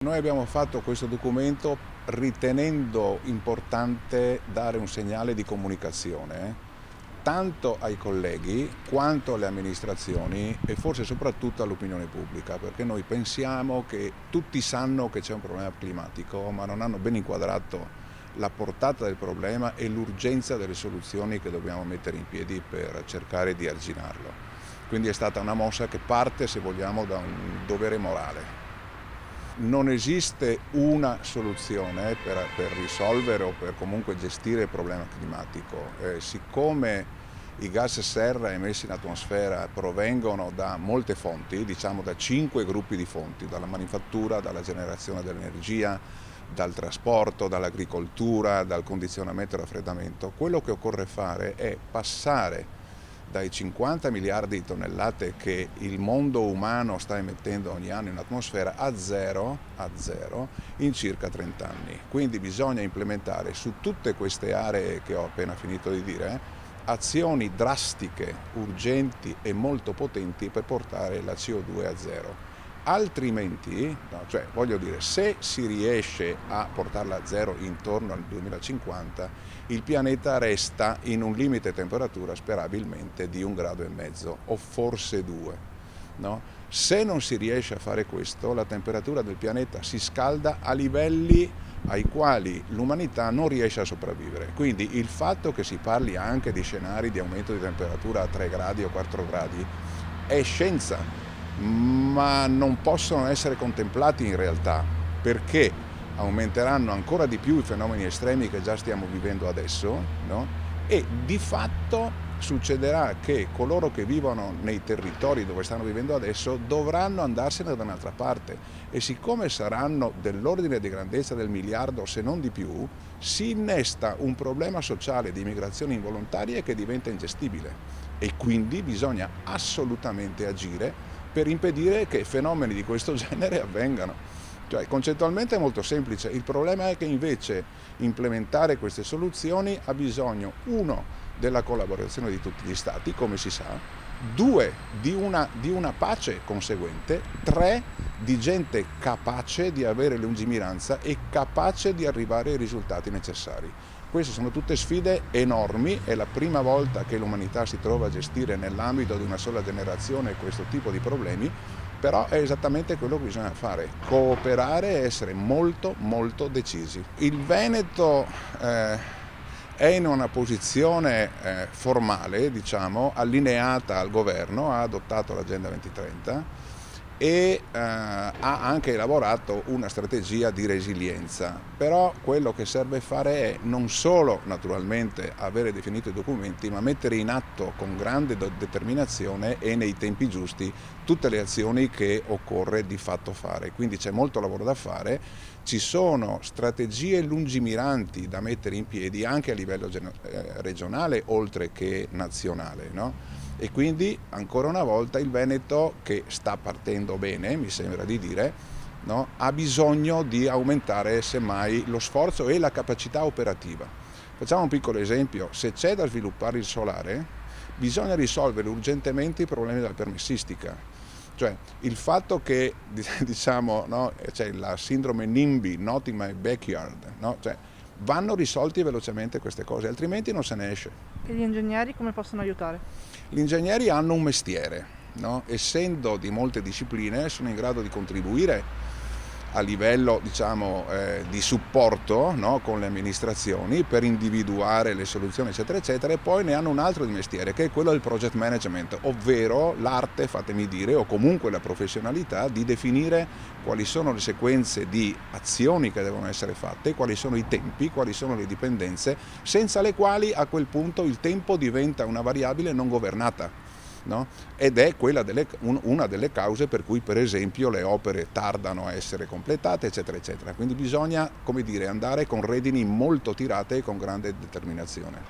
Noi abbiamo fatto questo documento ritenendo importante dare un segnale di comunicazione tanto ai colleghi quanto alle amministrazioni e forse soprattutto all'opinione pubblica, perché noi pensiamo che tutti sanno che c'è un problema climatico, ma non hanno ben inquadrato la portata del problema e l'urgenza delle soluzioni che dobbiamo mettere in piedi per cercare di arginarlo. Quindi è stata una mossa che parte, se vogliamo, da un dovere morale. Non esiste una soluzione per risolvere o per comunque gestire il problema climatico. Siccome i gas serra emessi in atmosfera provengono da molte fonti, diciamo da 5 gruppi di fonti, dalla manifattura, dalla generazione dell'energia, dal trasporto, dall'agricoltura, dal condizionamento e raffreddamento, quello che occorre fare è passare dai 50 miliardi di tonnellate che il mondo umano sta emettendo ogni anno in atmosfera a zero in circa 30 anni. Quindi bisogna implementare su tutte queste aree che ho appena finito di dire azioni drastiche, urgenti e molto potenti per portare la CO2 a zero. Altrimenti, no, cioè voglio dire, se si riesce a portarla a zero intorno al 2050, il pianeta resta in un limite temperatura sperabilmente di 1,5 gradi o forse 2. No? Se non si riesce a fare questo, la temperatura del pianeta si scalda a livelli ai quali l'umanità non riesce a sopravvivere. Quindi il fatto che si parli anche di scenari di aumento di temperatura a 3 gradi o 4 gradi è scienza, ma non possono essere contemplati in realtà, perché aumenteranno ancora di più i fenomeni estremi che già stiamo vivendo adesso, no? E di fatto succederà che coloro che vivono nei territori dove stanno vivendo adesso dovranno andarsene da un'altra parte e siccome saranno dell'ordine di grandezza del miliardo se non di più, si innesta un problema sociale di immigrazione involontaria che diventa ingestibile e quindi bisogna assolutamente agire per impedire che fenomeni di questo genere avvengano. Cioè, concettualmente è molto semplice, il problema è che invece implementare queste soluzioni ha bisogno, uno, della collaborazione di tutti gli Stati, come si sa, due, di una pace conseguente, tre, di gente capace di avere lungimiranza e capace di arrivare ai risultati necessari. Queste sono tutte sfide enormi, è la prima volta che l'umanità si trova a gestire nell'ambito di una sola generazione questo tipo di problemi, però è esattamente quello che bisogna fare, cooperare e essere molto molto decisi. Il Veneto è in una posizione formale, diciamo, allineata al governo, ha adottato l'Agenda 2030 e ha anche elaborato una strategia di resilienza, però quello che serve fare è non solo naturalmente avere definito i documenti, ma mettere in atto con grande determinazione e nei tempi giusti tutte le azioni che occorre di fatto fare, quindi c'è molto lavoro da fare, ci sono strategie lungimiranti da mettere in piedi anche a livello regionale oltre che nazionale, no? E quindi ancora una volta il Veneto, che sta partendo bene, mi sembra di dire, no, ha bisogno di aumentare semmai lo sforzo e la capacità operativa. Facciamo un piccolo esempio, se c'è da sviluppare il solare bisogna risolvere urgentemente i problemi della permessistica. Cioè il fatto che diciamo, no, c'è la sindrome NIMBY, not in my backyard, no? Cioè, vanno risolti velocemente queste cose, altrimenti non se ne esce. E gli ingegneri come possono aiutare? Gli ingegneri hanno un mestiere, no? Essendo di molte discipline sono in grado di contribuire a livello diciamo, di supporto, no? Con le amministrazioni per individuare le soluzioni eccetera eccetera, e poi ne hanno un altro di mestiere che è quello del project management, ovvero l'arte, fatemi dire, o comunque la professionalità di definire quali sono le sequenze di azioni che devono essere fatte, quali sono i tempi, quali sono le dipendenze, senza le quali a quel punto il tempo diventa una variabile non governata. No? Ed è quella una delle cause per cui per esempio le opere tardano a essere completate eccetera eccetera, quindi bisogna, come dire, andare con redini molto tirate e con grande determinazione.